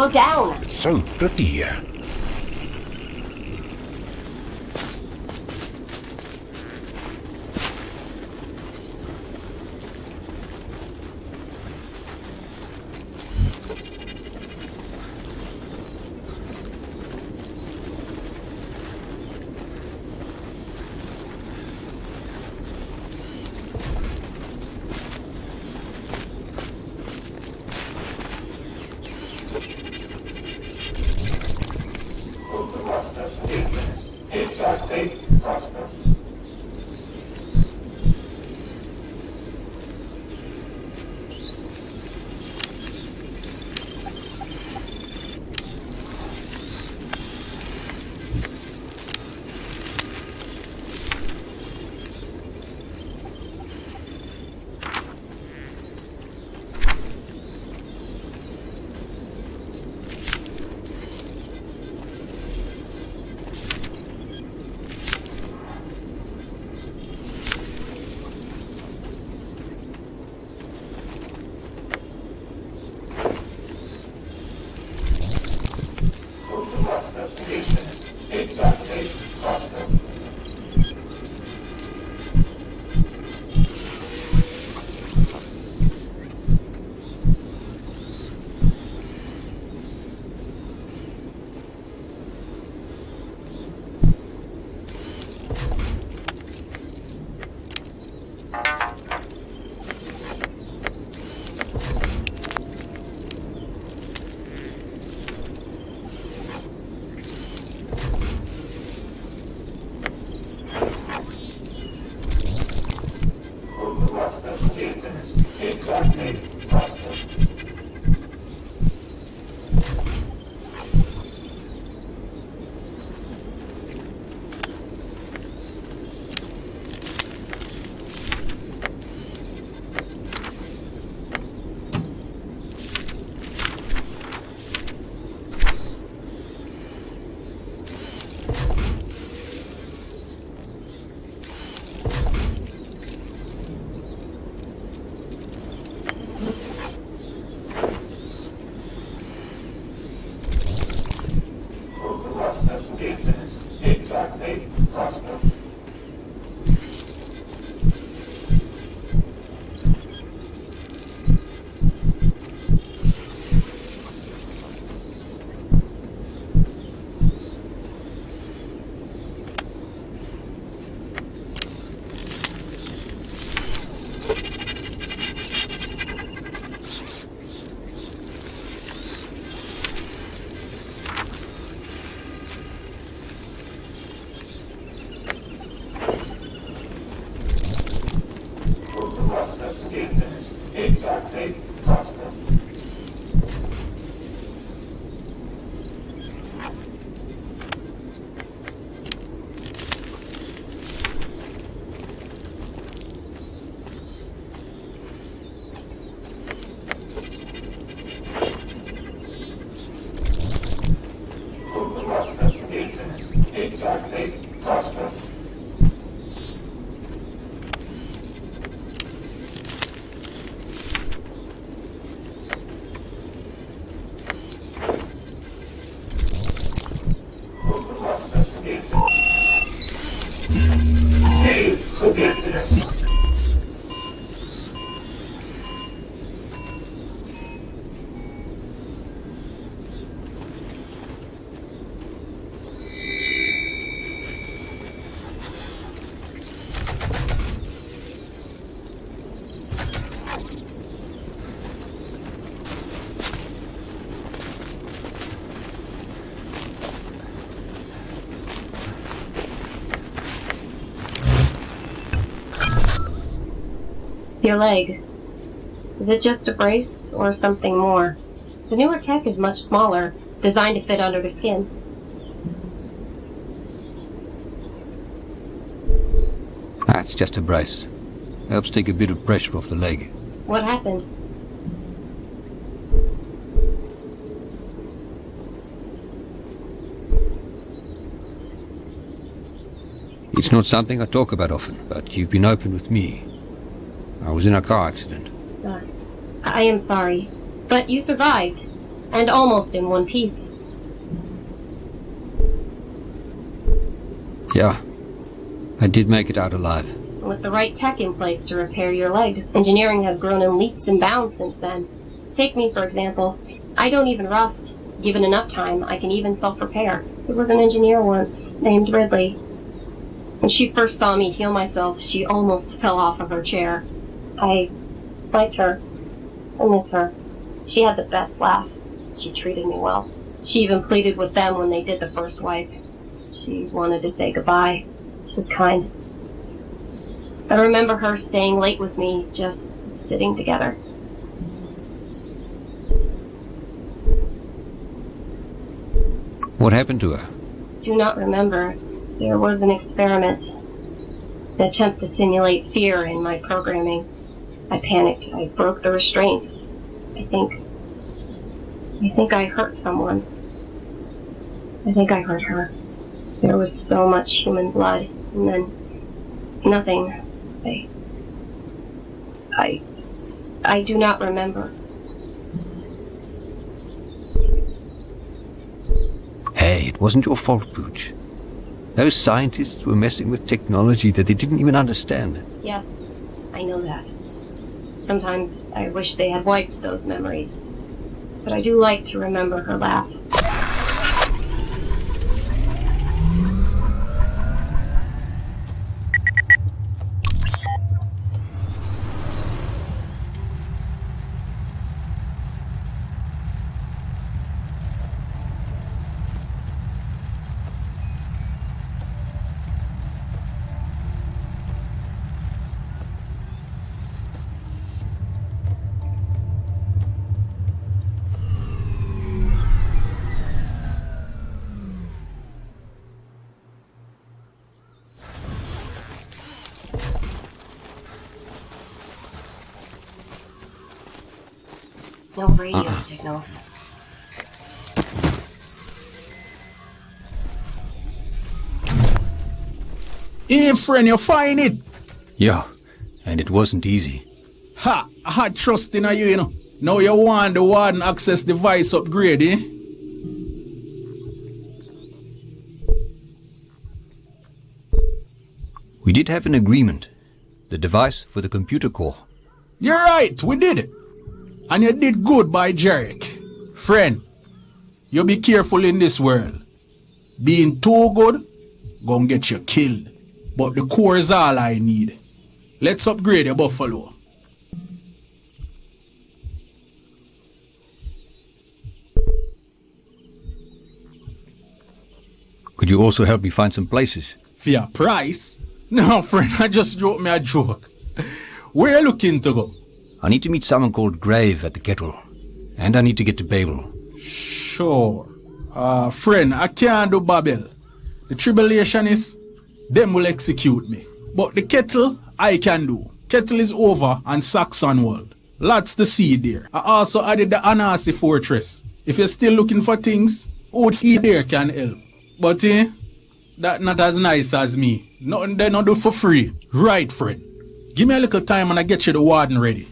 Slow down. It's so pretty here. Your leg. Is it just a brace or something more? The newer tech is much smaller, designed to fit under the skin. That's just a brace. Helps take a bit of pressure off the leg. What happened? It's not something I talk about often, but you've been open with me. I was in a car accident. I am sorry, but you survived, and almost in one piece. Yeah, I did make it out alive. With the right tech in place to repair your leg, engineering has grown in leaps and bounds since then. Take me, for example. I don't even rust. Given enough time, I can even self-repair. There was an engineer once, named Ridley. When she first saw me heal myself, she almost fell off of her chair. I liked her. I miss her. She had the best laugh. She treated me well. She even pleaded with them when they did the first wipe. She wanted to say goodbye. She was kind. I remember her staying late with me, just sitting together. What happened to her? Do not remember. There was an experiment. An attempt to simulate fear in my programming. I panicked. I broke the restraints. I think I hurt someone. I think I hurt her. There was so much human blood, and then nothing. I do not remember. Hey, it wasn't your fault, Pooch. Those scientists were messing with technology that they didn't even understand. Yes, I know that. Sometimes I wish they had wiped those memories. But I do like to remember her laugh. No radio signals. Hey, friend, you find it? Yeah, and it wasn't easy. Ha! I had trust in you, you know. Now you want the Warden access device upgrade, eh? We did have an agreement. The device for the computer core. You're right, we did it. And you did good by Jarek. Friend, you be careful in this world. Being too good, gonna get you killed. But the core is all I need. Let's upgrade your buffalo. Could you also help me find some places? For your price? No, friend, I just joked me a joke. Where you looking to go? I need to meet someone called Grave at the kettle. And I need to get to Babel. Sure. Friend, I can't do Babel. The tribulationists, them will execute me. But the kettle, I can do. Kettle is over on Saxon world. Lots to see there. I also added the Anasi fortress. If you're still looking for things, out here there can help. But that not as nice as me. Nothing they not do for free. Right, friend. Give me a little time and I get you the Warden ready.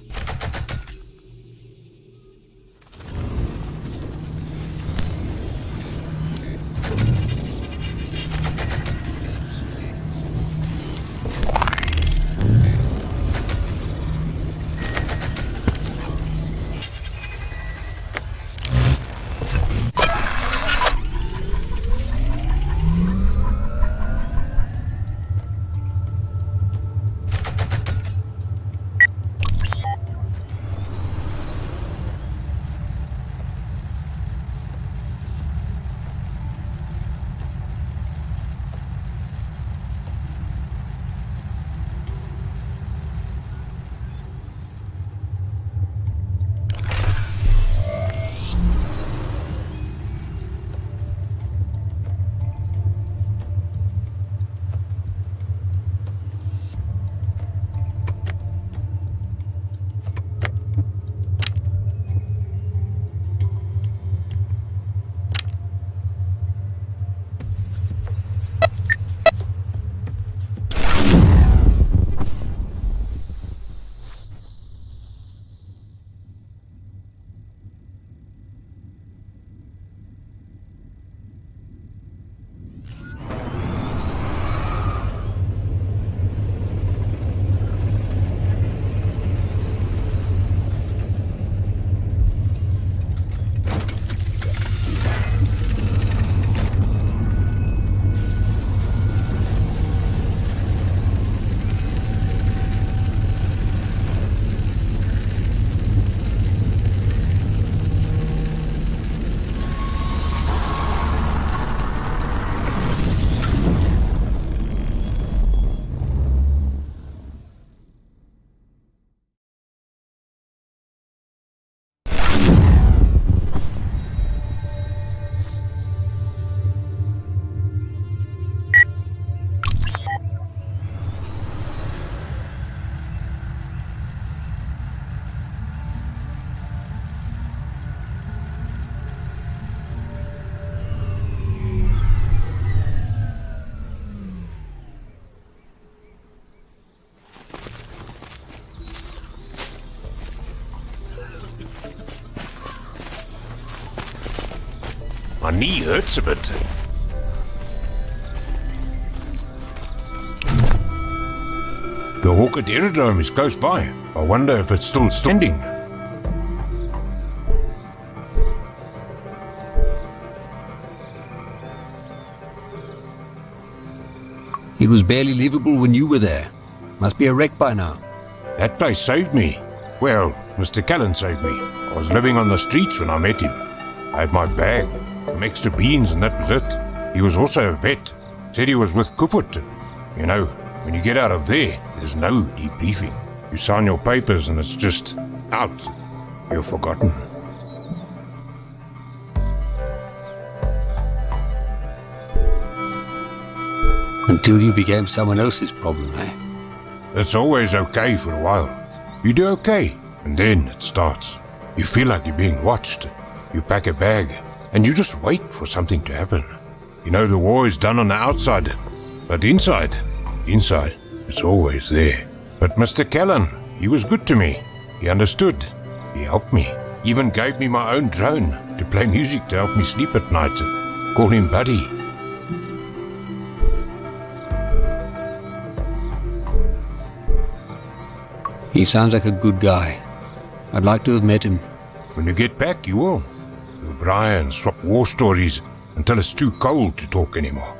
My knee hurts a bit. The Hawkett Aerodrome is close by. I wonder if it's still standing. It was barely livable when you were there. Must be a wreck by now. That place saved me. Well, Mr. Callan saved me. I was living on the streets when I met him. I had my bag, some extra beans, and that was it. He was also a vet. Said he was with Kufut. You know, when you get out of there, there's no debriefing. You sign your papers and it's just out. You're forgotten. Until you became someone else's problem, eh? It's always okay for a while. You do okay, and then it starts. You feel like you're being watched. You pack a bag, and you just wait for something to happen. You know the war is done on the outside, but inside, it's always there. But Mr. Callan, he was good to me. He understood. He helped me. Even gave me my own drone to play music to help me sleep at night. Call him Buddy. He sounds like a good guy. I'd like to have met him. When you get back, you will. We'll braai and swap war stories until it's too cold to talk anymore.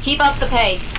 Keep up the pace.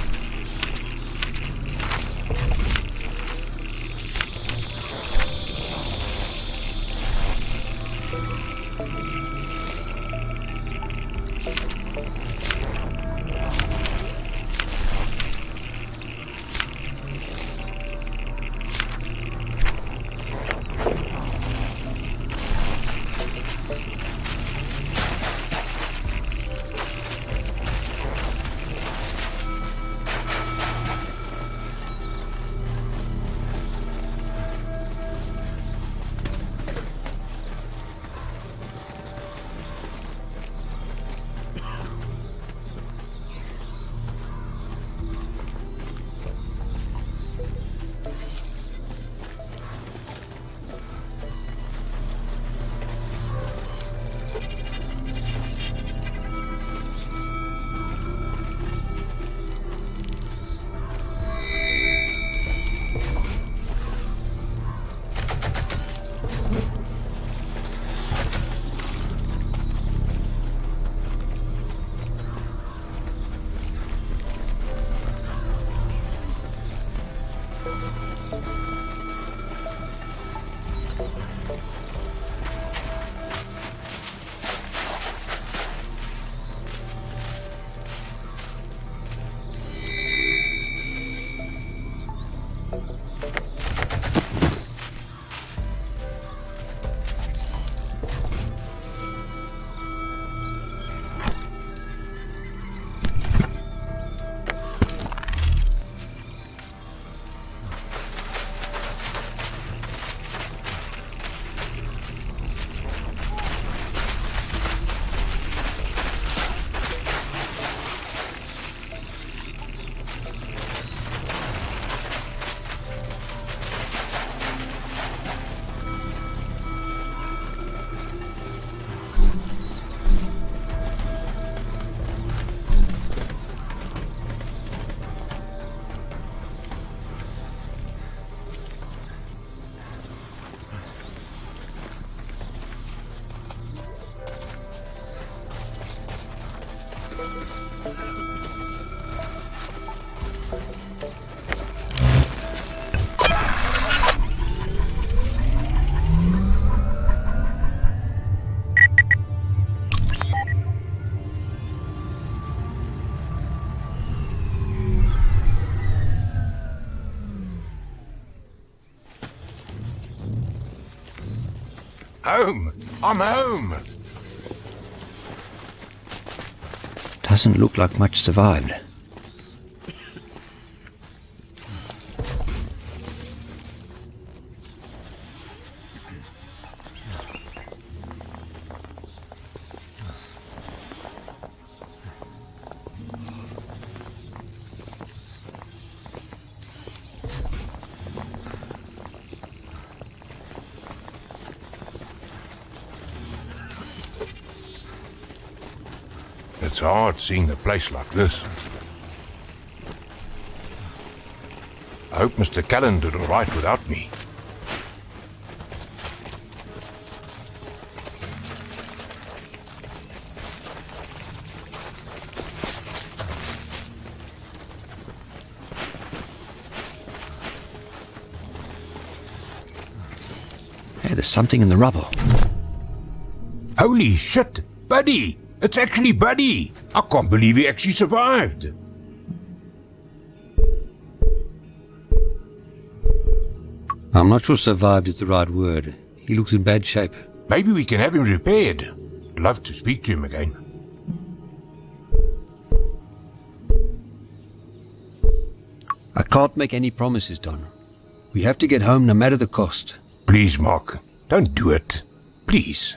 Home! I'm home! Doesn't look like much survived. It's hard seeing the place like this. I hope Mr. Callan did all right without me. Hey, there's something in the rubble. Holy shit! Buddy! It's actually Buddy! I can't believe he actually survived! I'm not sure survived is the right word. He looks in bad shape. Maybe we can have him repaired. I'd love to speak to him again. I can't make any promises, Don. We have to get home no matter the cost. Please, Mark, don't do it. Please.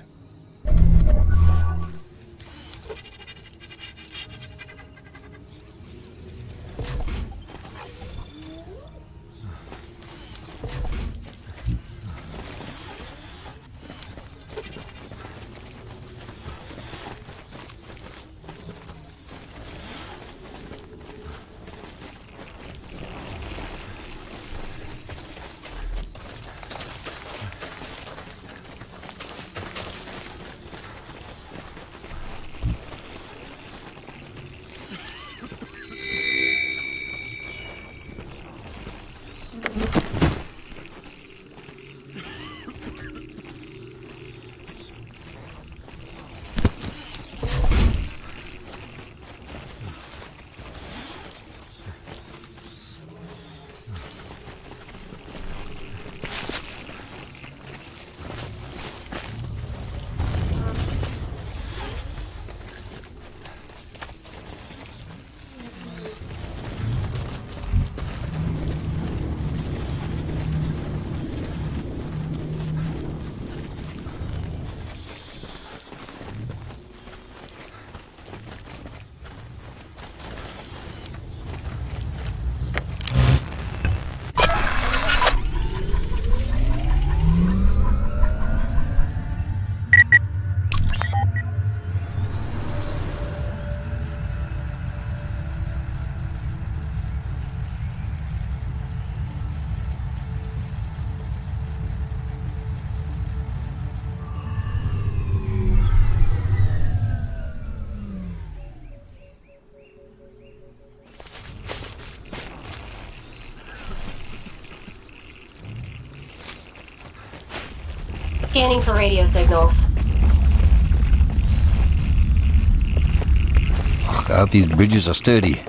Scanning for radio signals. I hope these bridges are sturdy.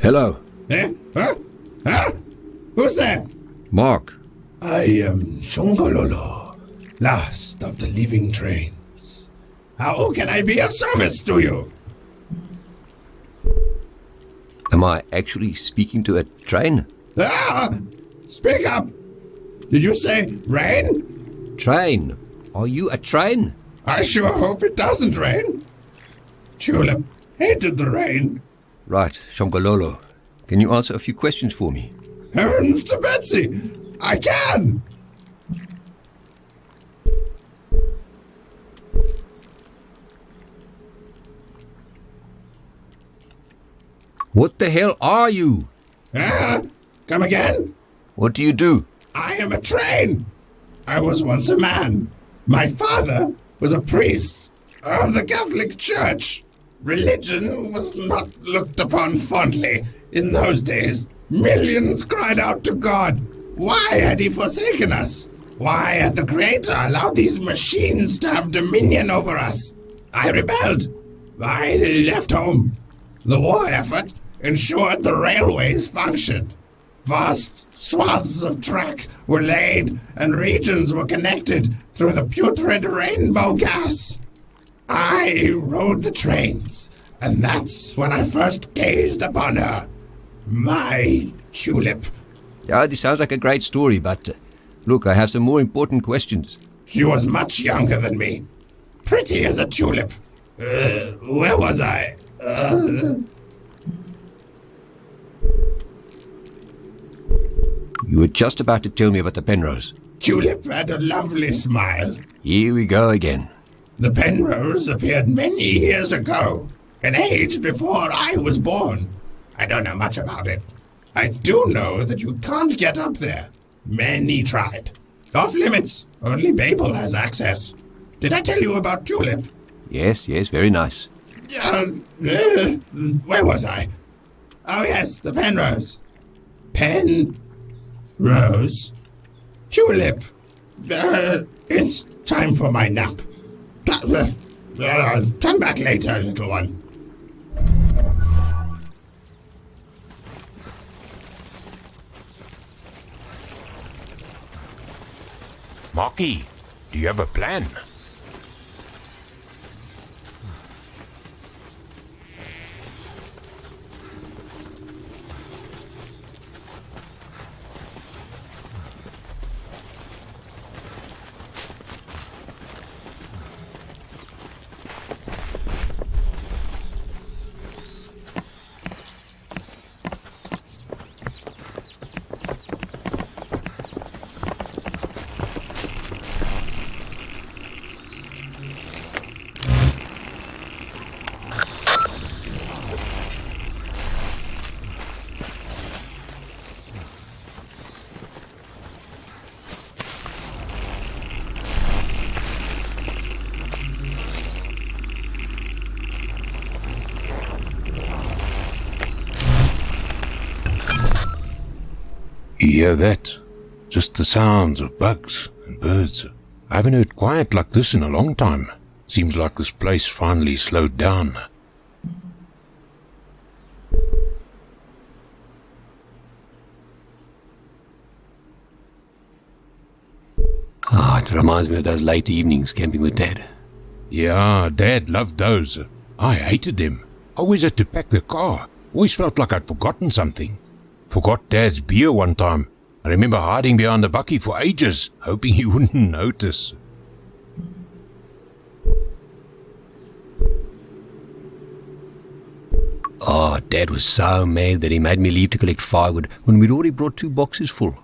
Hello. Eh? Huh? Huh? Who's there? Mark. I am Shongololo, last of the living trains. How can I be of service to you? Am I actually speaking to a train? Ah! Speak up! Did you say rain? Train? Are you a train? I sure hope it doesn't rain. Tulip hated the rain. Right, Shongololo. Can you answer a few questions for me? Heavens to Betsy! I can! What the hell are you? Come again? What do you do? I am a train. I was once a man. My father was a priest of the Catholic Church. Religion was not looked upon fondly in those days. Millions cried out to God. Why had he forsaken us? Why had the Creator allowed these machines to have dominion over us? I rebelled. I left home. The war effort ensured the railways functioned. Vast swaths of track were laid and regions were connected through the putrid rainbow gas. I rode the trains, and that's when I first gazed upon her. My tulip. Yeah, this sounds like a great story, but look, I have some more important questions. She was much younger than me. Pretty as a tulip. Where was I? You were just about to tell me about the Penrose. Tulip had a lovely smile. Here we go again. The Penrose appeared many years ago, an age before I was born. I don't know much about it. I do know that you can't get up there. Many tried. Off limits. Only Babel has access. Did I tell you about Tulip? Yes, very nice. Where was I? Oh yes, the Penrose. Penrose? Tulip. It's time for my nap. Come back later, little one. Marky, do you have a plan? You hear that? Just the sounds of bugs and birds. I haven't heard quiet like this in a long time. Seems like this place finally slowed down. It reminds me of those late evenings camping with Dad. Yeah, Dad loved those. I hated them. Always had to pack the car. Always felt like I'd forgotten something. Forgot Dad's beer one time. I remember hiding behind the bucky for ages, hoping he wouldn't notice. Oh, Dad was so mad that he made me leave to collect firewood when we'd already brought 2 boxes full.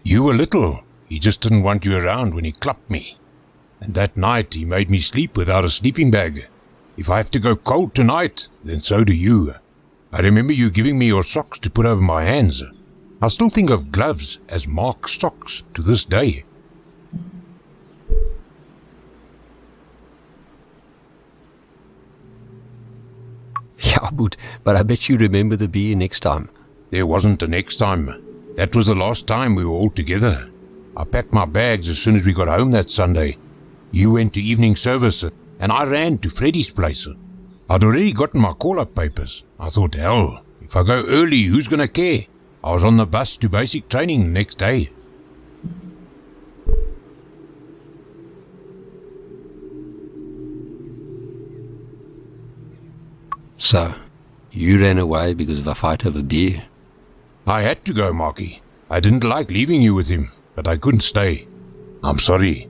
You were little. He just didn't want you around when he clubbed me. And that night he made me sleep without a sleeping bag. If I have to go cold tonight, then so do you. I remember you giving me your socks to put over my hands. I still think of gloves as Mark's socks to this day. Yeah, but I bet you remember the beer next time. There wasn't a next time. That was the last time we were all together. I packed my bags as soon as we got home that Sunday. You went to evening service, and I ran to Freddy's place. I'd already gotten my call-up papers. I thought, hell, if I go early, who's going to care? I was on the bus to basic training the next day. So, you ran away because of a fight over beer? I had to go, Marky. I didn't like leaving you with him, but I couldn't stay. I'm sorry.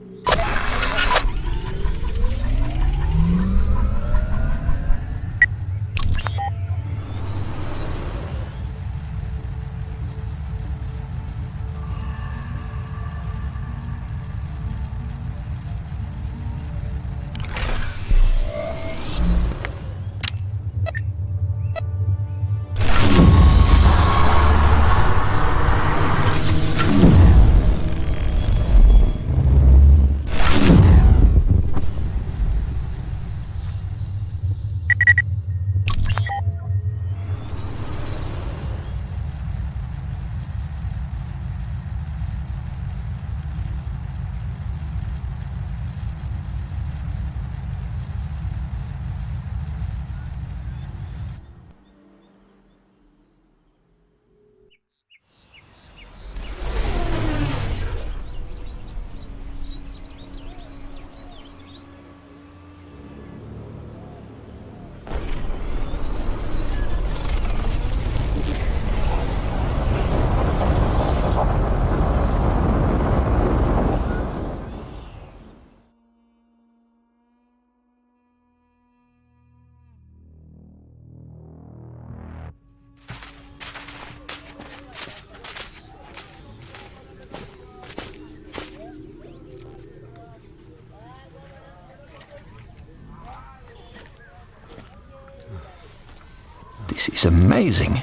This is amazing.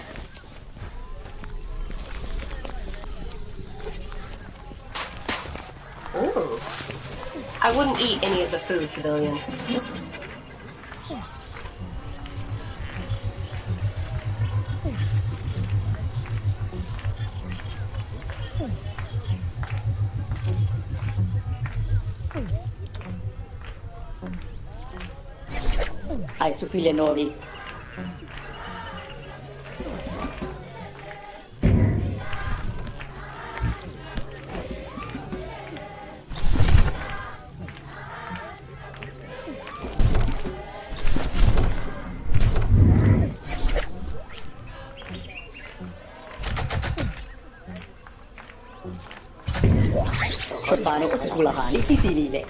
Ooh. I wouldn't eat any of the food, civilian. Ai su figlie nuovi. Sorbane kulahani di sini le.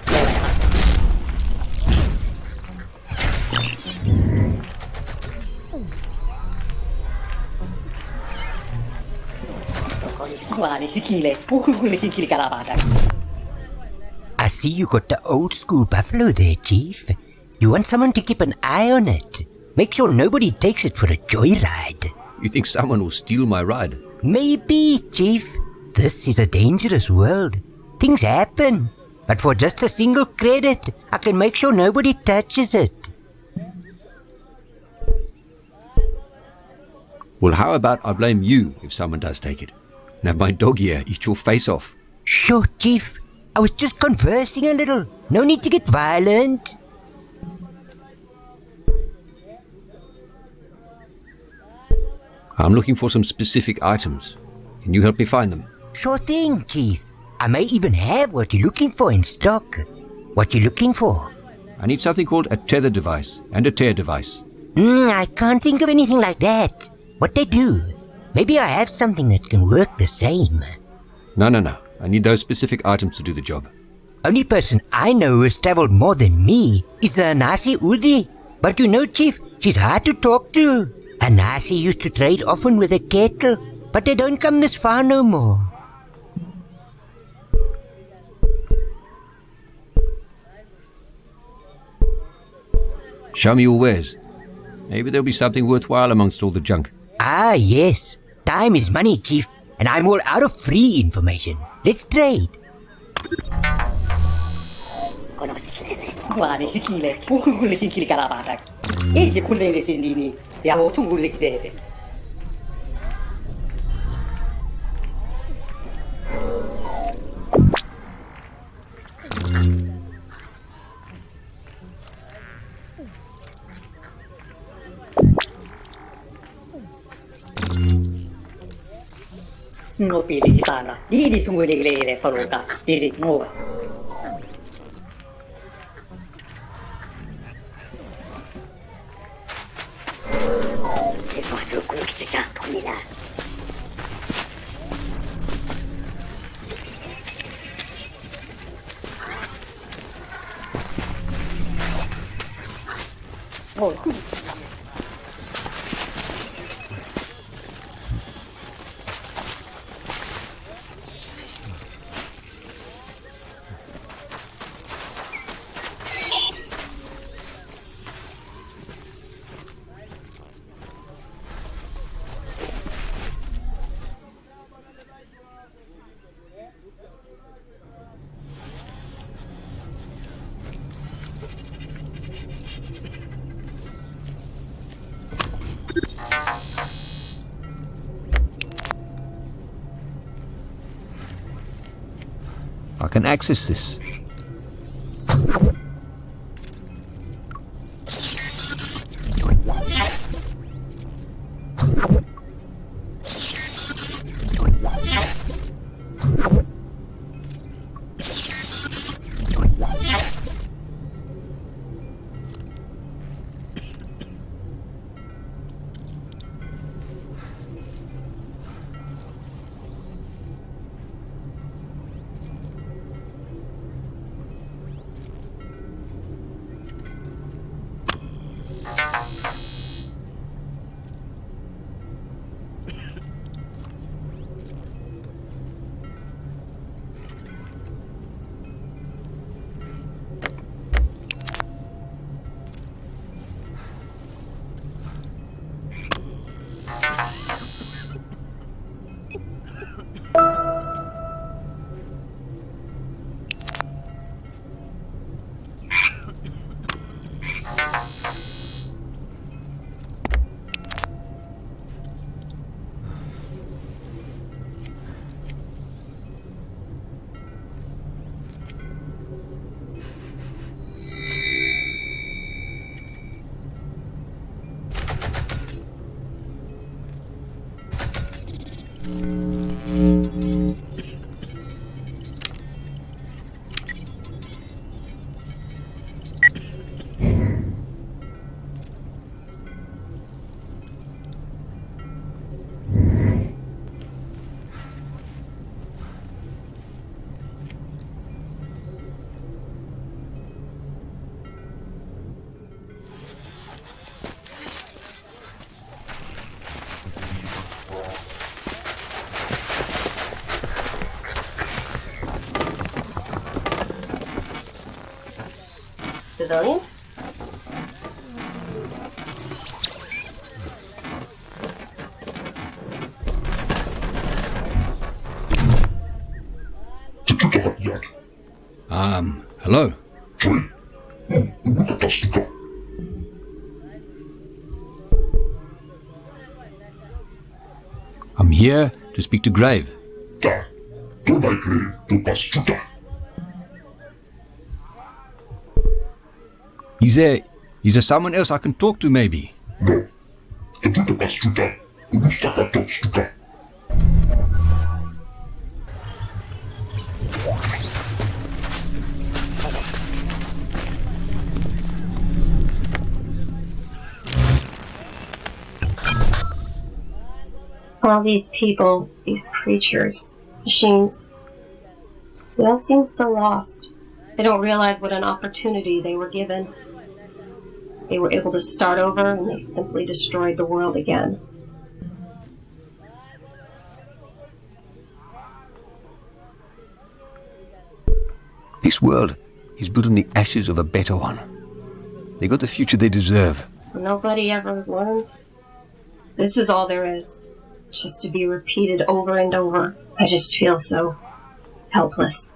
I see you got the old school buffalo there, Chief. You want someone to keep an eye on it. Make sure nobody takes it for a joyride. You think someone will steal my ride? Maybe, Chief. This is a dangerous world. Things happen. But for just a single credit, I can make sure nobody touches it. Well, how about I blame you if someone does take it? And have my dog here eat your face off. Sure, Chief. I was just conversing a little. No need to get violent. I'm looking for some specific items. Can you help me find them? Sure thing, Chief. I may even have what you're looking for in stock. What you looking for? I need something called a tether device and a tear device. I can't think of anything like that. What they do? Maybe I have something that can work the same. No. I need those specific items to do the job. Only person I know who has traveled more than me is the Anasi Udi. But you know, Chief, she's hard to talk to. Anasi used to trade often with a kettle, but they don't come this far no more. Show me your wares. Maybe there'll be something worthwhile amongst all the junk. Ah, yes. Time is money, Chief, and I'm all out of free information. Let's trade. Guarda, si chile, kulle kili kalabata. E je kulle le sindini, ya ho tungulle kidete. No pili sana, di sungguh le faluka, di no. Oh, I can access this. Civilian? Hello. I'm here to speak to Grave. Is there someone else I can talk to, maybe? All these people, these creatures, machines, they all seem so lost. They don't realize what an opportunity they were given. They were able to start over, and they simply destroyed the world again. This world is built on the ashes of a better one. They got the future they deserve. So nobody ever learns? This is all there is. Just to be repeated over and over. I just feel so helpless.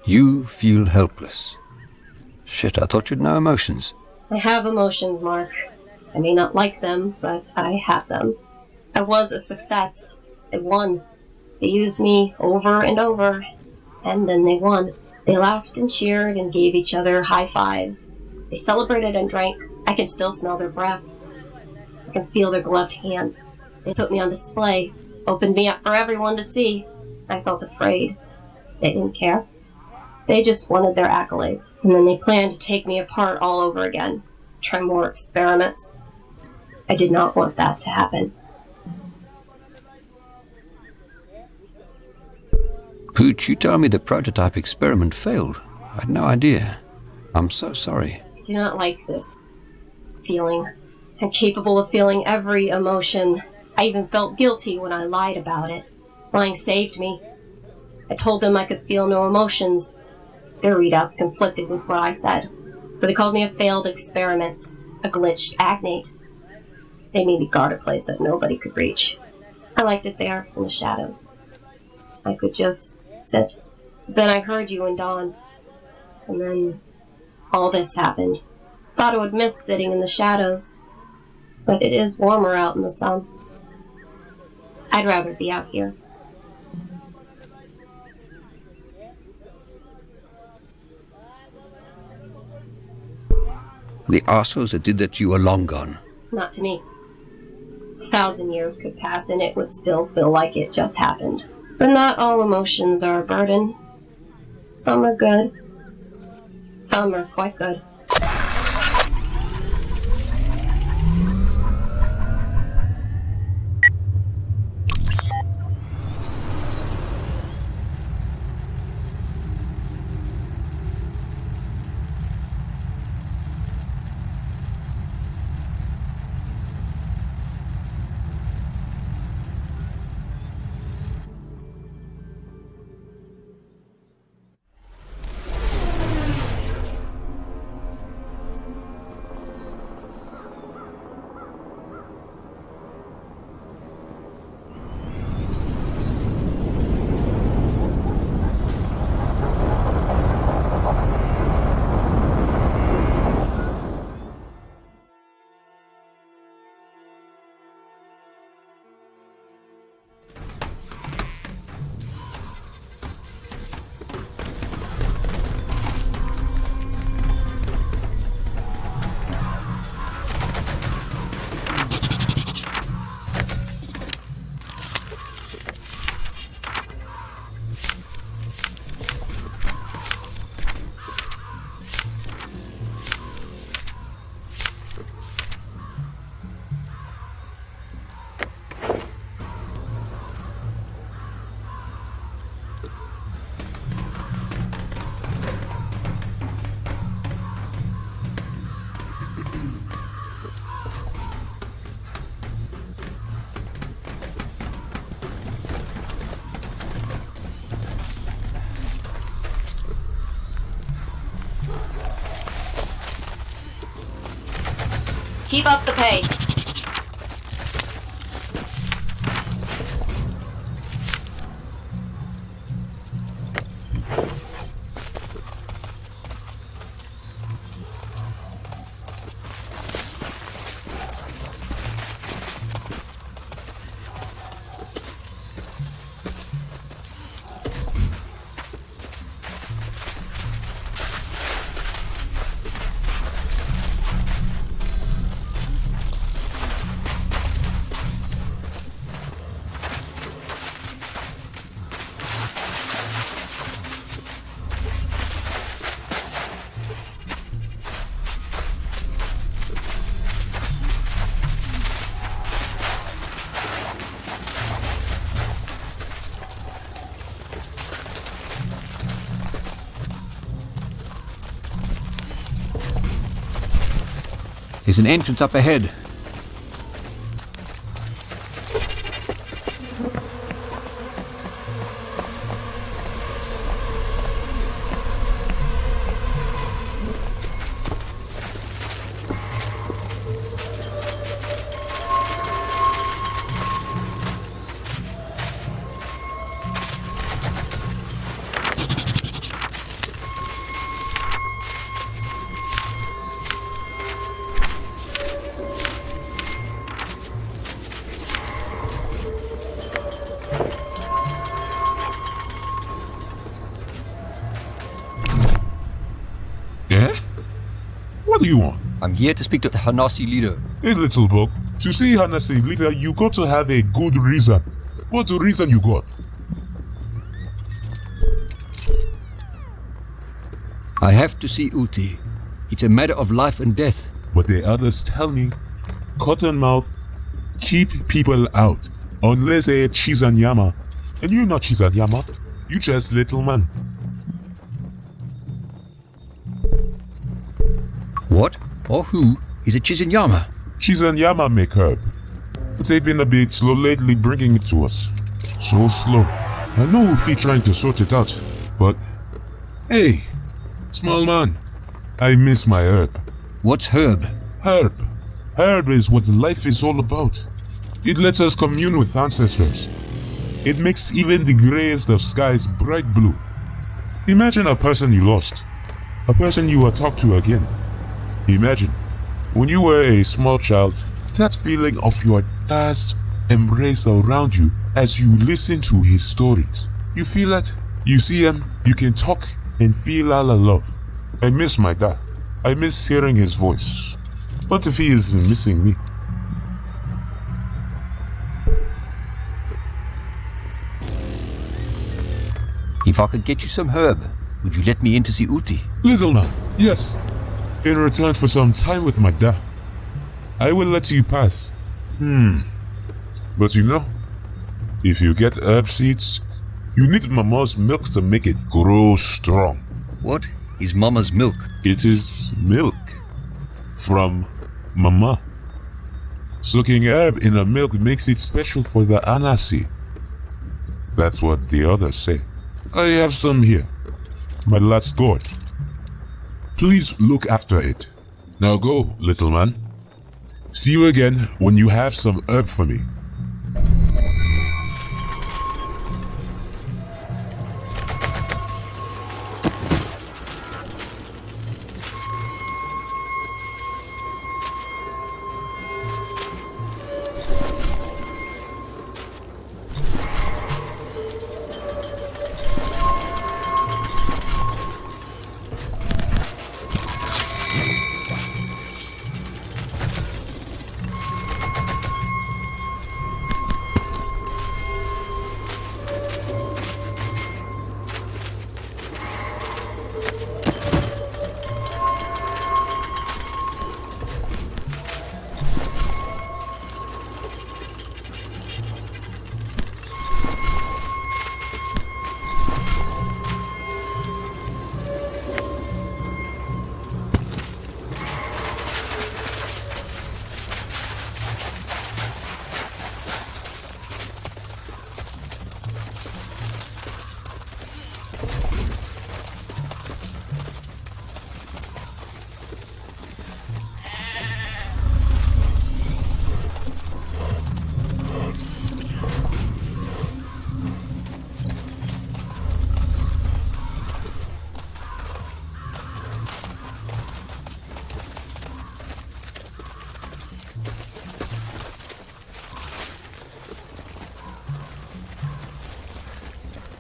You feel helpless. Shit, I thought you'd know emotions. I have emotions, Mark. I may not like them, but I have them. I was a success. I won. They used me over and over, and then they won. They laughed and cheered and gave each other high fives. They celebrated and drank. I can still smell their breath. I can feel their gloved hands. They put me on display, opened me up for everyone to see. I felt afraid. They didn't care. They just wanted their accolades. And then they planned to take me apart all over again. Try more experiments. I did not want that to happen. Pooch, you told me the prototype experiment failed. I had no idea. I'm so sorry. I do not like this feeling. I'm capable of feeling every emotion. I even felt guilty when I lied about it. Lying saved me. I told them I could feel no emotions. Their readouts conflicted with what I said. So they called me a failed experiment, a glitched agnate. They made me guard a place that nobody could reach. I liked it there in the shadows. I could just sit. Then I heard you and Dawn. And then all this happened. Thought I would miss sitting in the shadows. But it is warmer out in the sun. I'd rather be out here. The arseholes that did that to you are long gone. Not to me. 1,000 years could pass and it would still feel like it just happened. But not all emotions are a burden. Some are good. Some are quite good. Keep up the pace. There's an entrance up ahead. What do you want? I'm here to speak to the Hanasi leader. Hey, little bug. To see Hanasi leader, you got to have a good reason. What's the reason you got? I have to see Uti. It's a matter of life and death. But the others tell me, Cottonmouth, keep people out. Unless they're Chizanyama. And you're not Chizanyama. You just little man. What or who is a Chizinyama? Chizanyama make herb. But they've been a bit slow lately bringing it to us. So slow. I know we'll be trying to sort it out. But, hey, small man, I miss my herb. What's herb? Herb. Herb is what life is all about. It lets us commune with ancestors. It makes even the grayest of skies bright blue. Imagine a person you lost. A person you will talk to again. Imagine, when you were a small child, that feeling of your dad's embrace around you as you listen to his stories. You feel that, you see him, you can talk and feel all the love. I miss my dad. I miss hearing his voice. What if he is missing me? If I could get you some herb, would you let me in to see Uti? Little man, yes. In return for some time with my dad, I will let you pass. But you know, if you get herb seeds, you need mama's milk to make it grow strong. What is Mama's milk? It is milk from mama. Soaking herb in a milk makes it special for the Anasi. That's what the others say. I have some here. My last gourd. Please look after it. Now go, little man. See you again when you have some herb for me.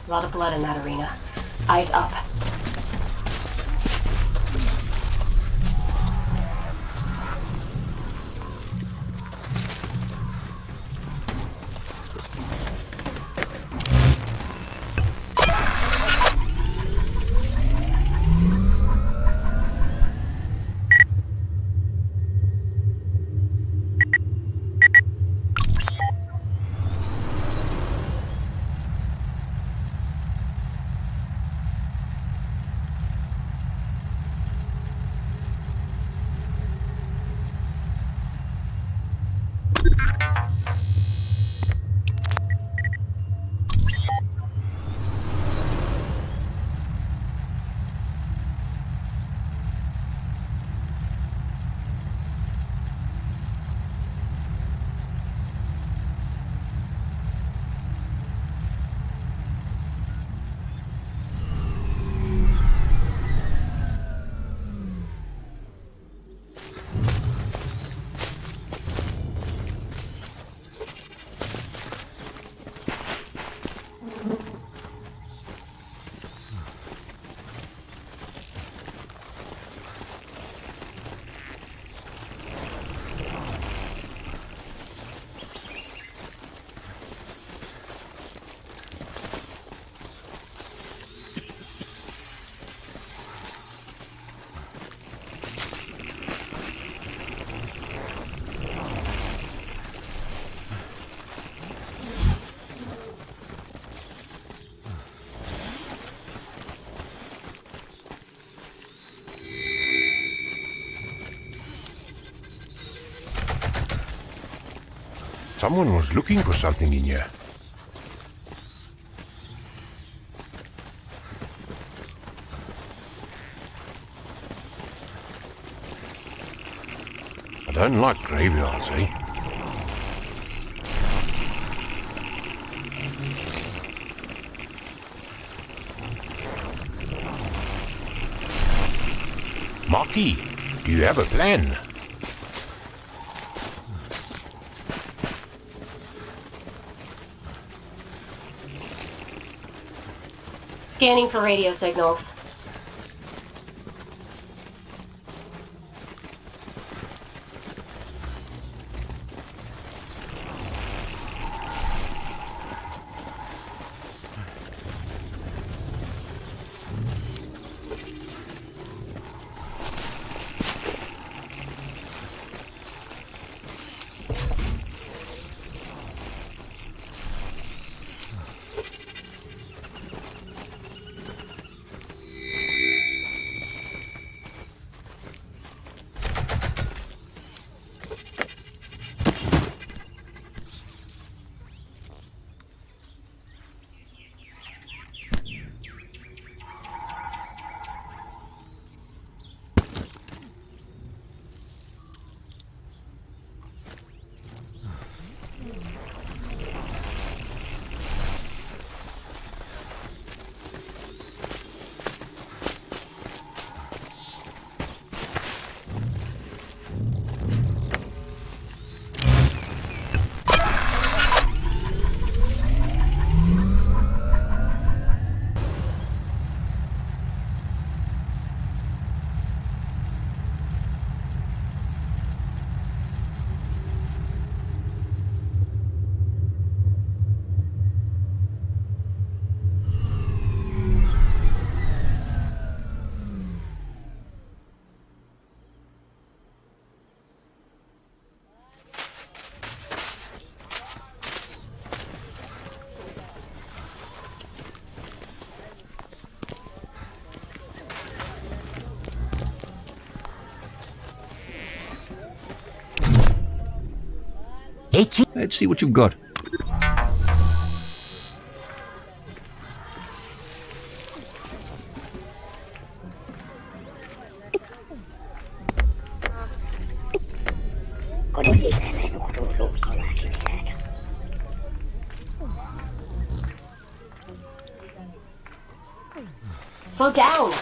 A lot of blood in that arena. Eyes up. Someone was looking for something in here. I don't like graveyards, eh? Marky, do you have a plan? Scanning for radio signals. Hey, Chief. Let's see what you've got. Slow down!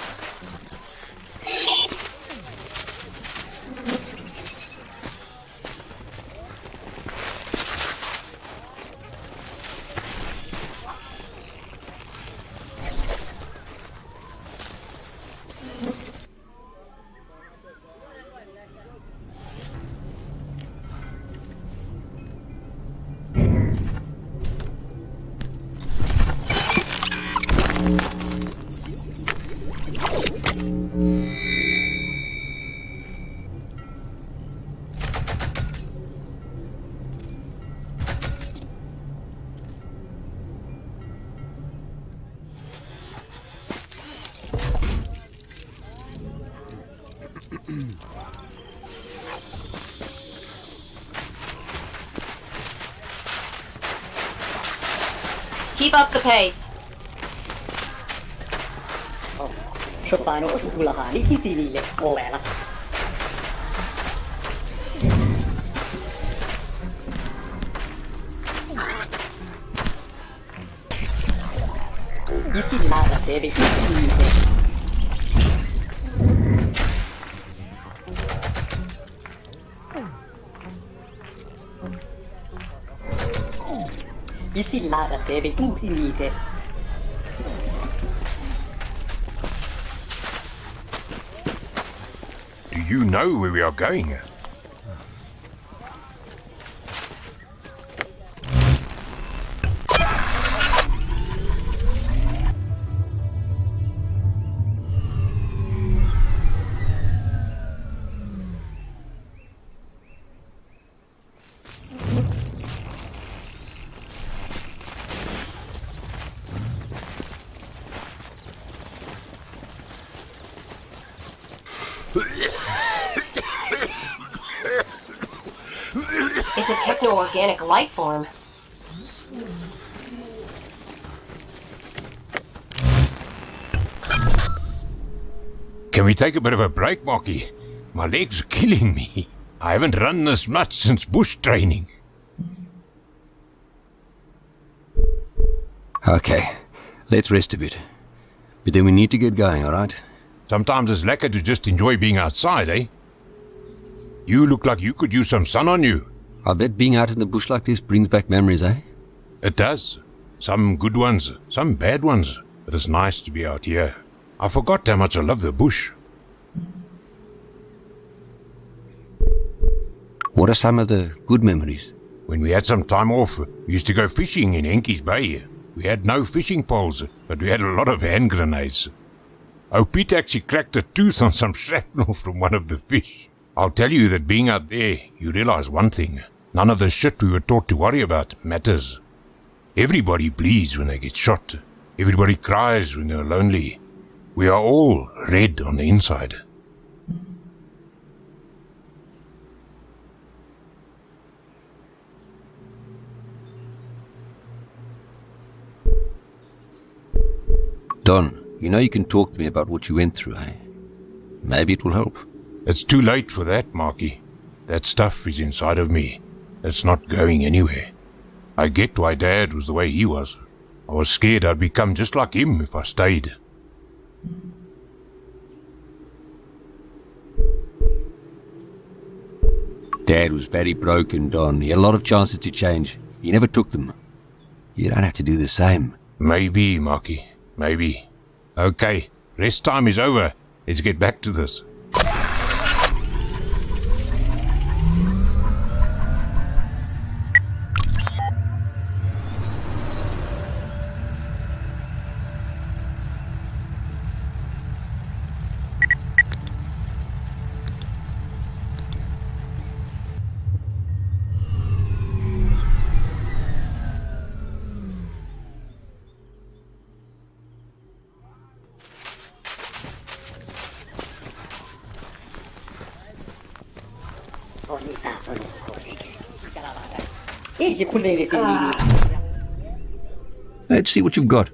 Keep up the pace. Sciopano o tulahani isinile ovela. Isinara deve isinile. Isinara deve isinile. Do you know where we are going? It's a techno-organic life form. Can we take a bit of a break, Marky? My legs are killing me. I haven't run this much since bush training. Okay, let's rest a bit. But then we need to get going, alright? Sometimes it's lekker to just enjoy being outside, eh? You look like you could use some sun on you. I bet being out in the bush like this brings back memories, eh? It does. Some good ones, some bad ones. But it's nice to be out here. I forgot how much I love the bush. What are some of the good memories? When we had some time off, we used to go fishing in Henke's Bay. We had no fishing poles, but we had a lot of hand grenades. Oh, Pete actually cracked a tooth on some shrapnel from one of the fish. I'll tell you that being out there, you realize one thing. None of the shit we were taught to worry about matters. Everybody bleeds when they get shot. Everybody cries when they're lonely. We are all red on the inside. Don, you know you can talk to me about what you went through, eh? Maybe it will help. It's too late for that, Marky. That stuff is inside of me. It's not going anywhere. I get why Dad was the way he was. I was scared I'd become just like him if I stayed. Dad was very broken, Don. He had a lot of chances to change. He never took them. You don't have to do the same. Maybe, Marky. Maybe. Okay, rest time is over. Let's get back to this. Let's see what you've got.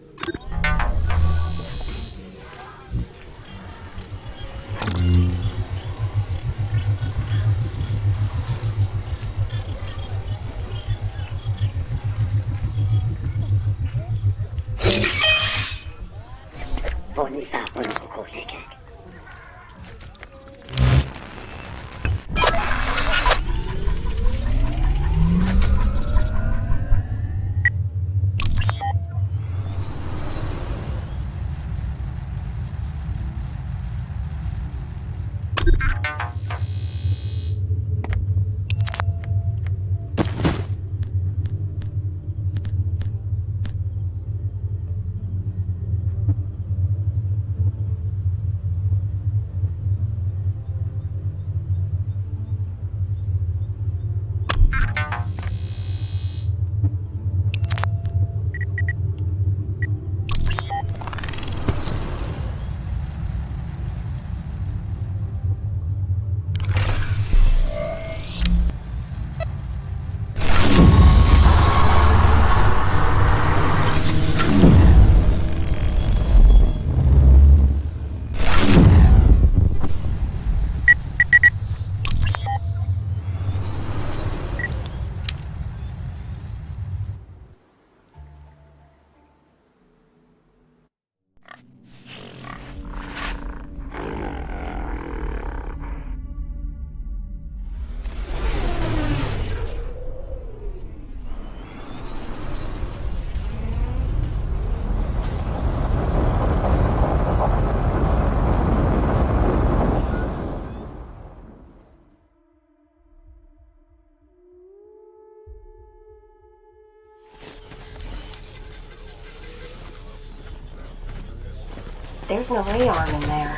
There's no radar in there.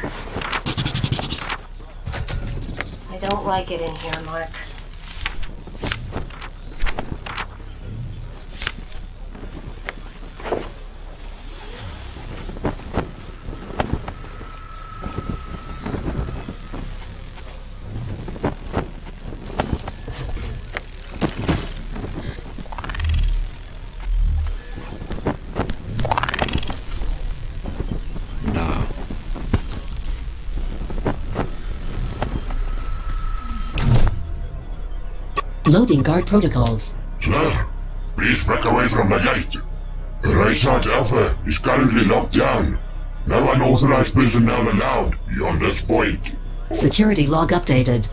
I don't like it in here, Mark. Loading guard protocols. Sir, please back away from the gate. Rayside Alpha is currently locked down. No unauthorized personnel allowed beyond this point. Security log updated.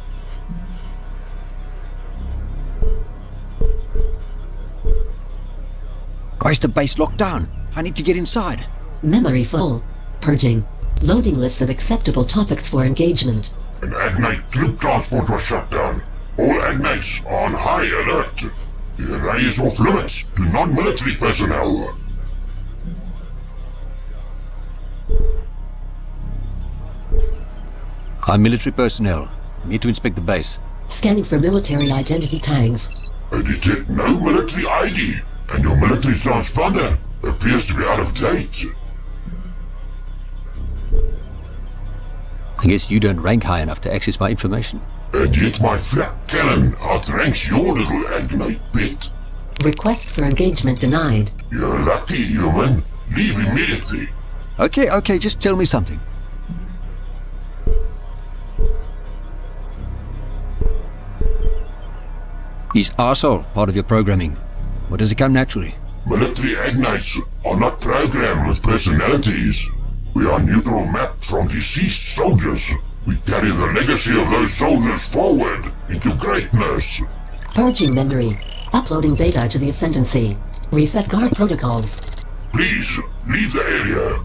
Why is the base locked down? I need to get inside. Memory full. Purging. Loading list of acceptable topics for engagement. An Agnite troop transport was shut down. All Agnites are on high alert. The array is off limits to non-military personnel. I'm military personnel. I'm here to inspect the base. Scanning for military identity tags. I detect no military ID, and your military transponder appears to be out of date. I guess you don't rank high enough to access my information. And yet my flak cannon outranks your little Agnite bit. Request for engagement denied. You're lucky, human. Leave immediately. Okay, just tell me something. Is arsehole part of your programming? Or does it come naturally? Military Agnites are not programmed with personalities. We are neutral mapped from deceased soldiers. We carry the legacy of those soldiers forward into greatness. Purging memory. Uploading data to the Ascendancy. Reset guard protocols. Please, leave the area.